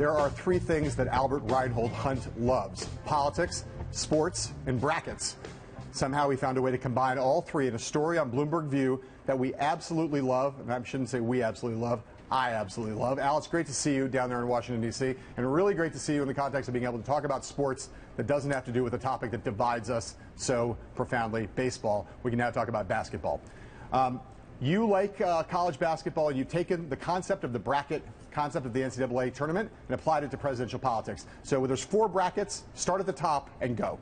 there are three things that Albert Reinhold Hunt loves: politics, sports, and brackets. Somehow he found a way to combine all three in a story on Bloomberg View that we absolutely love, and I shouldn't say we absolutely love, I absolutely love. Al, it's great to see you down there in Washington, D.C., and really great to see you in the context of being able to talk about sports that doesn't have to do with a topic that divides us so profoundly, baseball. We can now talk about basketball. You like college basketball, and you've taken the concept of the bracket, concept of the NCAA tournament, and applied it to presidential politics. So there's 4 brackets, start at the top, and go.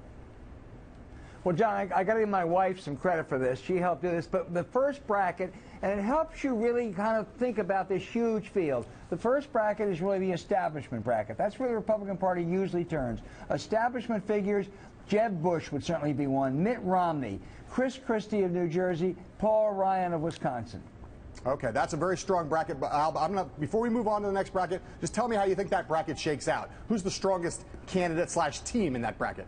Well, John, I got to give my wife some credit for this. She helped do this. But the first bracket, and it helps you really kind of think about this huge field. The first bracket is really the establishment bracket. That's where the Republican Party usually turns. Establishment figures, Jeb Bush would certainly be one, Mitt Romney, Chris Christie of New Jersey, Paul Ryan of Wisconsin. Okay, that's a very strong bracket. But Al, before we move on to the next bracket, just tell me how you think that bracket shakes out. Who's the strongest candidate / team in that bracket?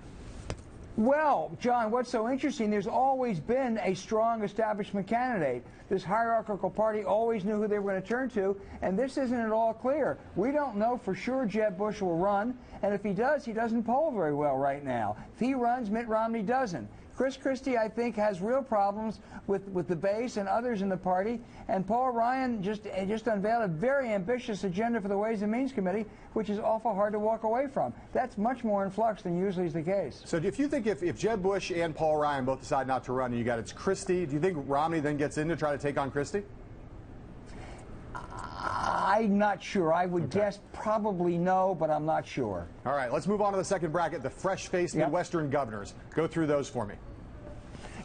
Well, John, what's so interesting, there's always been a strong establishment candidate. This hierarchical party always knew who they were going to turn to, and this isn't at all clear. We don't know for sure Jeb Bush will run, and if he does, he doesn't poll very well right now. If he runs, Mitt Romney doesn't. Chris Christie, I think, has real problems with the base and others in the party, and Paul Ryan just unveiled a very ambitious agenda for the Ways and Means Committee, which is awful hard to walk away from. That's much more in flux than usually is the case. So if you think if Jeb Bush and Paul Ryan both decide not to run, and you got it's Christie, do you think Romney then gets in to try to take on Christie? I'm not sure. I would guess probably no, but I'm not sure. All right, let's move on to the second bracket, the fresh-faced Midwestern governors. Go through those for me.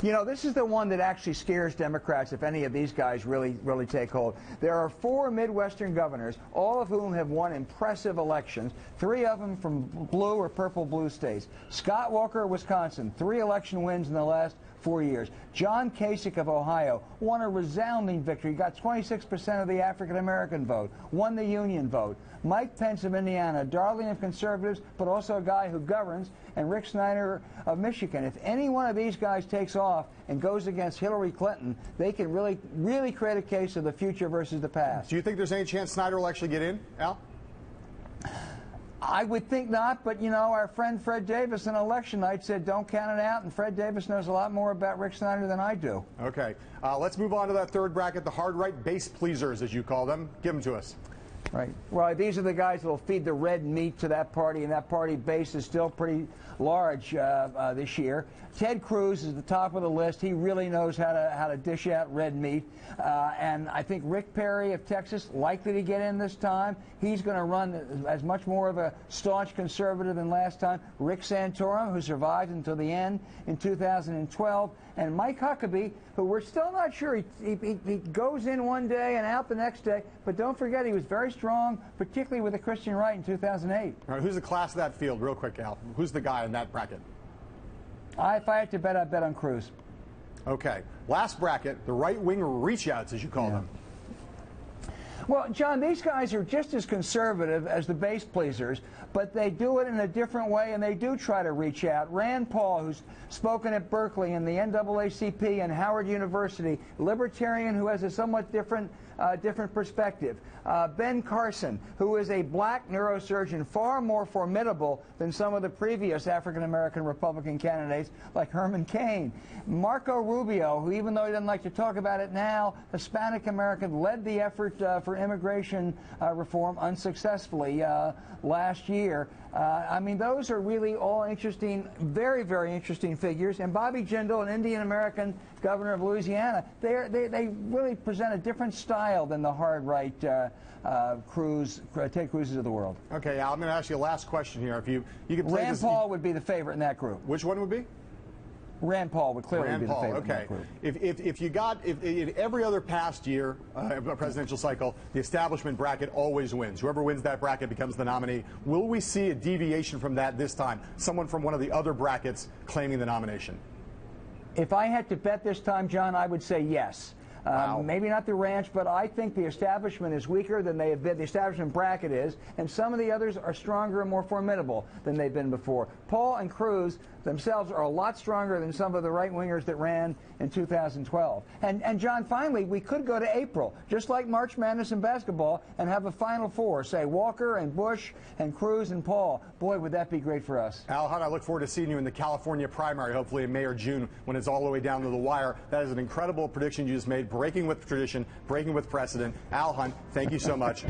You know, this is the one that actually scares Democrats if any of these guys really take hold. There are 4 Midwestern governors, all of whom have won impressive elections, 3 of them from blue or purple blue states. Scott Walker of Wisconsin, 3 election wins in the last 4 years. John Kasich of Ohio won a resounding victory, got 26% of the African-American vote, won the union vote. Mike Pence of Indiana, darling of conservatives, but also a guy who governs, and Rick Snyder of Michigan. If any one of these guys takes off and goes against Hillary Clinton, they can really create a case of the future versus the past. Do you think there's any chance Snyder will actually get in, Al? I would think not, but, you know, our friend Fred Davis on election night said don't count it out, and Fred Davis knows a lot more about Rick Snyder than I do. Okay. Let's move on to that third bracket, the hard-right base pleasers, as you call them. Give them to us. Right. Well, these are the guys that will feed the red meat to that party, and that party base is still pretty large this year. Ted Cruz is the top of the list. He really knows how to dish out red meat. And I think Rick Perry of Texas, likely to get in this time. He's going to run as much more of a staunch conservative than last time. Rick Santorum, who survived until the end in 2012. And Mike Huckabee, who we're still not sure. He goes in one day and out the next day. But don't forget, he was very strong, particularly with the Christian right in 2008. All right, who's the class of that field, real quick, Al? Who's the guy in that bracket? If I had to bet, I'd bet on Cruz. Okay. Last bracket, the right-wing reach-outs, as you call them. Well, John, these guys are just as conservative as the base pleasers, but they do it in a different way, and they do try to reach out. Rand Paul, who's spoken at Berkeley and the NAACP and Howard University, libertarian who has a somewhat different perspective. Ben Carson, who is a black neurosurgeon, far more formidable than some of the previous African-American Republican candidates like Herman Cain. Marco Rubio, who, even though he doesn't like to talk about it now, Hispanic-American, led the effort for immigration reform unsuccessfully last year. I mean, those are really all interesting, very, very interesting figures. And Bobby Jindal, an Indian-American governor of Louisiana, they really present a different style than the hard-right Ted Cruz's of the world. Okay, Al, I'm going to ask you a last question here. If you could play Rand Paul would be the favorite in that group. Which one would be? Rand Paul would clearly be the favorite in that group. If in every other past year, a presidential cycle, the establishment bracket always wins. Whoever wins that bracket becomes the nominee. Will we see a deviation from that this time? Someone from one of the other brackets claiming the nomination? If I had to bet this time, John, I would say yes. Wow. Maybe not the ranch, but I think the establishment is weaker than they have been. The establishment bracket is, and some of the others are stronger and more formidable than they've been before. Paul and Cruz themselves are a lot stronger than some of the right-wingers that ran in 2012. And John, finally, we could go to April, just like March Madness in basketball, and have a Final Four, say Walker and Bush and Cruz and Paul. Boy, would that be great for us. Al Hunt, I look forward to seeing you in the California primary, hopefully in May or June, when it's all the way down to the wire. That is an incredible prediction you just made, breaking with tradition, breaking with precedent. Al Hunt, thank you so much.